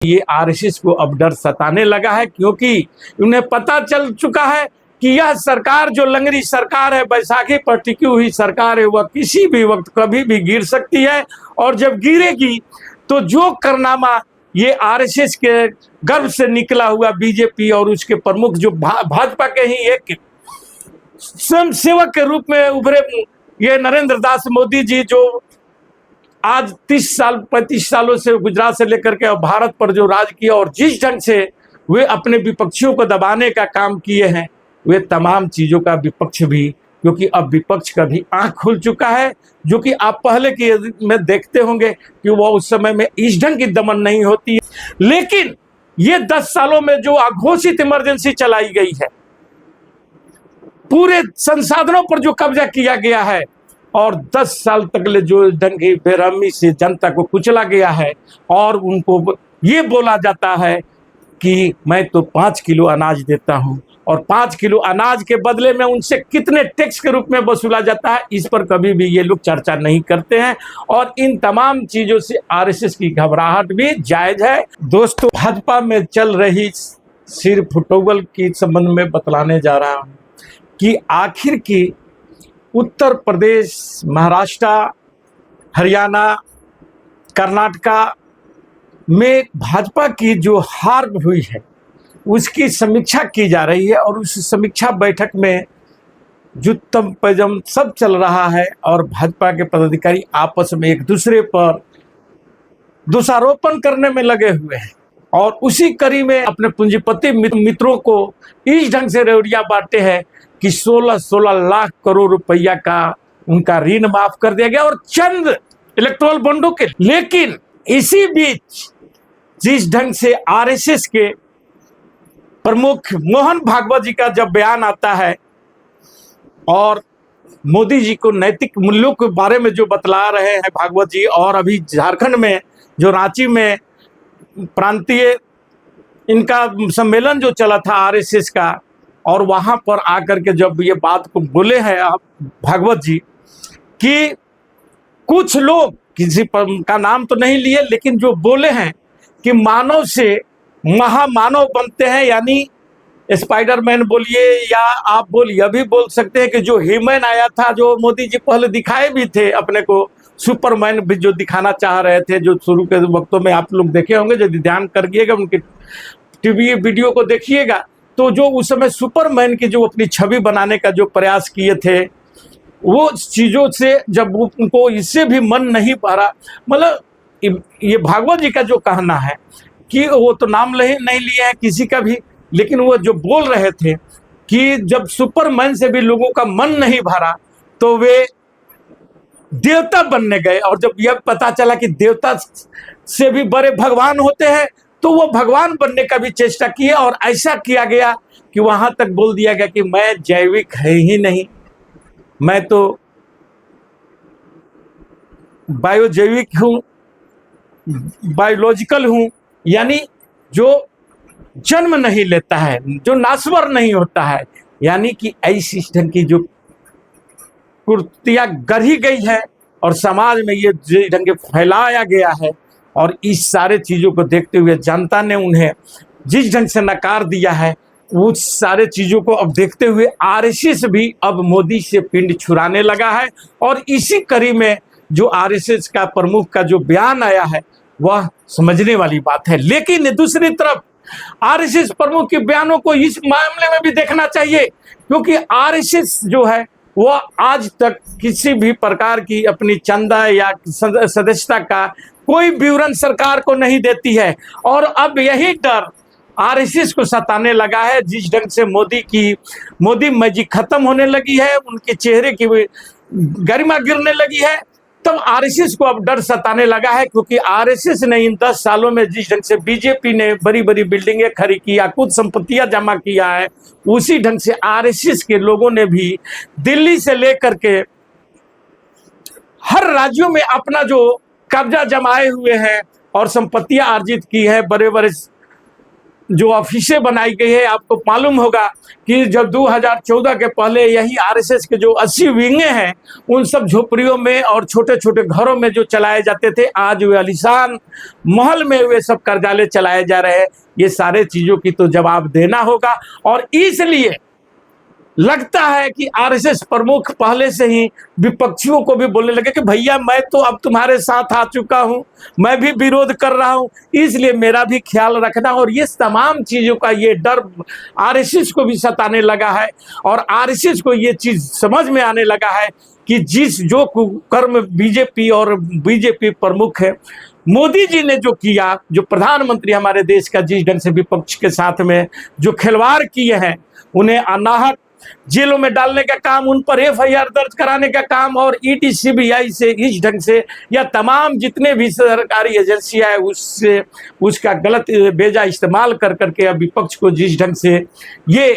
ये आरएसएस को अब डर सताने लगा है, क्योंकि उन्हें पता चल चुका है कि यह सरकार जो लंगड़ी सरकार है, बैसाखी पर टिकी हुई सरकार है, वह किसी भी वक्त कभी भी गिर सकती है। और जब गिरेगी तो जो कारनामा ये आरएसएस के गर्भ से निकला हुआ बीजेपी और उसके प्रमुख जो भाजपा के ही एक स्वयं सेवक के रूप में उभरे ये नरेंद्र दास मोदी जी, जो आज 35 सालों से गुजरात से लेकर के भारत पर जो राज किया और जिस ढंग से वे अपने विपक्षियों को दबाने का काम किए हैं, वे तमाम चीजों का विपक्ष भी, क्योंकि अब विपक्ष का भी आंख खुल चुका है, जो कि आप पहले के में देखते होंगे कि वह उस समय में इस ढंग की दमन नहीं होती है। लेकिन ये 10 सालों में जो अघोषित इमरजेंसी चलाई गई है, पूरे संसाधनों पर जो कब्जा किया गया है और 10 साल तक ले जो ढंग की बेरहमी से जनता को कुचला गया है और उनको ये बोला जाता है कि मैं तो 5 किलो अनाज देता हूं और 5 किलो अनाज के बदले में उनसे कितने टैक्स के रूप में वसूला जाता है, इस पर कभी भी ये लोग चर्चा नहीं करते हैं। और इन तमाम चीजों से आरएसएस की घबराहट भी जायज है। दोस्तों, भाजपा में चल रही सिर फुटबॉल के संबंध में बतलाने जा रहा हूं कि आखिर की उत्तर प्रदेश, महाराष्ट्र, हरियाणा, कर्नाटका में भाजपा की जो हार हुई है उसकी समीक्षा की जा रही है और उस समीक्षा बैठक में जुत्तम पैजम सब चल रहा है और भाजपा के पदाधिकारी आपस में एक दूसरे पर दोषारोपण करने में लगे हुए हैं और उसी कड़ी में अपने पूंजीपति मित्रों को इस ढंग से रेवड़ियां बांटे हैं कि 16 लाख करोड़ रुपया का उनका ऋण माफ कर दिया गया और चंद इलेक्टोरल बॉन्डों के। लेकिन इसी बीच जिस ढंग से आरएसएस के प्रमुख मोहन भागवत जी का जब बयान आता है और मोदी जी को नैतिक मूल्यों के बारे में जो बतला रहे हैं भागवत जी, और अभी झारखंड में जो रांची में प्रांतीय इनका सम्मेलन जो चला था आरएसएस का, और वहां पर आकर के जब ये बात को बोले हैं आप भागवत जी कि कुछ लोग, किसी पर का नाम तो नहीं लिए, लेकिन जो बोले हैं कि मानव से महामानव बनते हैं, यानी स्पाइडरमैन बोलिए या आप बोलिए, अभी बोल सकते हैं कि जो ह्यूमन आया था, जो मोदी जी पहले दिखाए भी थे अपने को, सुपरमैन भी जो दिखाना चाह रहे थे, जो शुरू के वक्तों में आप लोग देखे होंगे, यदि ध्यान करिएगा उनके टीवी वीडियो को देखिएगा, तो जो उस समय सुपरमैन की जो अपनी छवि बनाने का जो प्रयास किए थे, वो चीजों से जब उनको इससे भी मन नहीं भरा, मतलब ये भागवत जी का जो कहना है कि वो तो नाम नहीं लिए हैं किसी का भी, लेकिन वो जो बोल रहे थे कि जब सुपरमैन से भी लोगों का मन नहीं भरा तो वे देवता बनने गए, और जब यह पता चला कि देवता से भी बड़े भगवान होते हैं तो वो भगवान बनने का भी चेष्टा किए। और ऐसा किया गया कि वहां तक बोल दिया गया कि मैं जैविक है ही नहीं, मैं तो बायोजैविक हूं, बायोलॉजिकल हूं, यानी जो जन्म नहीं लेता है, जो नाश्वर नहीं होता है, यानी कि ऐसी ढंग की जो कुर्तियां गढ़ी गई है और समाज में ये ढंग के फैलाया गया है। और इस सारे चीजों को देखते हुए जनता ने उन्हें जिस ढंग से नकार दिया है, उस सारे चीजों को अब देखते हुए आरएसएस भी अब मोदी से पिंड छुड़ाने लगा है। और इसी कड़ी में जो आरएसएस का प्रमुख का जो बयान आया है वह समझने वाली बात है। लेकिन दूसरी तरफ आरएसएस प्रमुख के बयानों को इस मामले में भी देखना चाहिए, क्योंकि आरएसएस जो है वह आज तक किसी भी प्रकार की अपनी चंदा या सदस्यता का कोई विवरण सरकार को नहीं देती है। और अब यही डर आरएसएस को सताने लगा है। जिस ढंग से मोदी मैजिक खत्म होने लगी है, उनके चेहरे की गरिमा गिरने लगी है, तब आरएसएस को अब डर सताने लगा है। क्योंकि आरएसएस ने इन 10 सालों में जिस ढंग से बीजेपी ने बड़ी बड़ी बिल्डिंगें खड़ी किया, कुछ संपत्तियां जमा किया है, उसी ढंग से आरएसएस के लोगों ने भी दिल्ली से लेकर के हर राज्यों में अपना जो कब्जा जमाए हुए हैं और संपत्तियां अर्जित की है, बड़े बड़े जो ऑफिसें बनाई गई है, आपको मालूम होगा कि जब 2014 के पहले यही आरएसएस के जो 80 विंगे हैं, उन सब झोपड़ियों में और छोटे छोटे घरों में जो चलाए जाते थे, आज वे आलीशान महल में वे सब कार्यालय चलाए जा रहे हैं। ये सारे चीजों की तो जवाब देना होगा, और इसलिए लगता है कि आरएसएस प्रमुख पहले से ही विपक्षियों को भी बोलने लगे कि भैया मैं तो अब तुम्हारे साथ आ चुका हूं, मैं भी विरोध कर रहा हूं, इसलिए मेरा भी ख्याल रखना। और ये तमाम चीजों का ये डर आरएसएस को भी सताने लगा है, और आरएसएस को ये चीज समझ में आने लगा है कि जो कुकर्म बीजेपी और बीजेपी प्रमुख है, मोदी जी ने जो किया, जो प्रधानमंत्री हमारे देश का जिस ढंग से विपक्ष के साथ में जो खिलवाड़ किए हैं, उन्हें अनाहक जेलों में डालने का काम, उन पर एफआईआर दर्ज कराने का काम, और ईडी सीबीआई से इस ढंग से या तमाम जितने भी सरकारी एजेंसियां है उससे उसका गलत बेजा इस्तेमाल कर करके अब विपक्ष को जिस ढंग से ये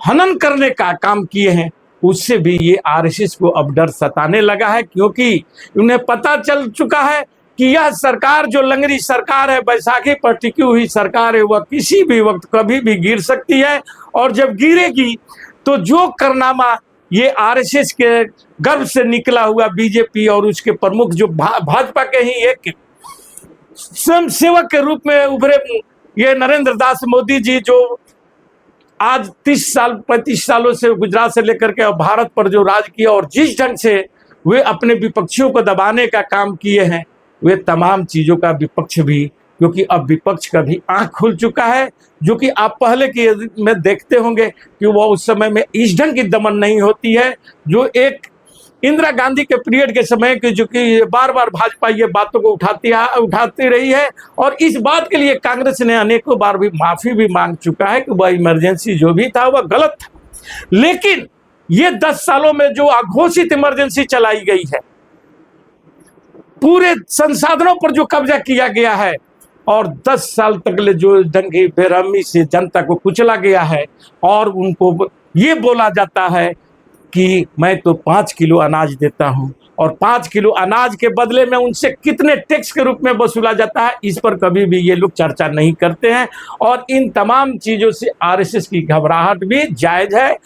हनन करने का काम किए हैं, उससे भी ये आरएसएस को अब डर सताने लगा है, क्योंकि उन्हें पता चल चुका है कि यह सरकार जो लंगड़ी सरकार है, बैसाखी पर टिकी हुई सरकार है, वह किसी भी वक्त कभी भी गिर सकती है। और जब गिरेगी तो जो कारनामा ये आरएसएस के गर्भ से निकला हुआ बीजेपी और उसके प्रमुख जो भाजपा के ही एक स्वयंसेवक के रूप में उभरे ये नरेंद्र दास मोदी जी, जो आज 35 सालों से गुजरात से लेकर के भारत पर जो राज किया और जिस ढंग से वे अपने विपक्षियों को दबाने का काम किए हैं, वे तमाम चीजों का विपक्ष भी, क्योंकि अब विपक्ष का भी आंख खुल चुका है, जो कि आप पहले के में देखते होंगे कि वो उस समय में इस ढंग की दमन नहीं होती है जो एक इंदिरा गांधी के पीरियड के समय की, जो कि बार बार भाजपा ये बातों को उठाती रही है। और इस बात के लिए कांग्रेस ने अनेकों बार भी माफी भी मांग चुका है कि वह इमरजेंसी जो भी था वह गलत था। लेकिन ये 10 सालों में जो अघोषित इमरजेंसी चलाई गई है, पूरे संसाधनों पर जो कब्जा किया गया है, और 10 साल तक जो दंगे बेरहमी से जनता को कुचला गया है, और उनको ये बोला जाता है कि मैं तो 5 किलो अनाज देता हूं, और 5 किलो अनाज के बदले में उनसे कितने टैक्स के रूप में वसूला जाता है, इस पर कभी भी ये लोग चर्चा नहीं करते हैं। और इन तमाम चीजों से आरएसएस की घबराहट भी जायज है।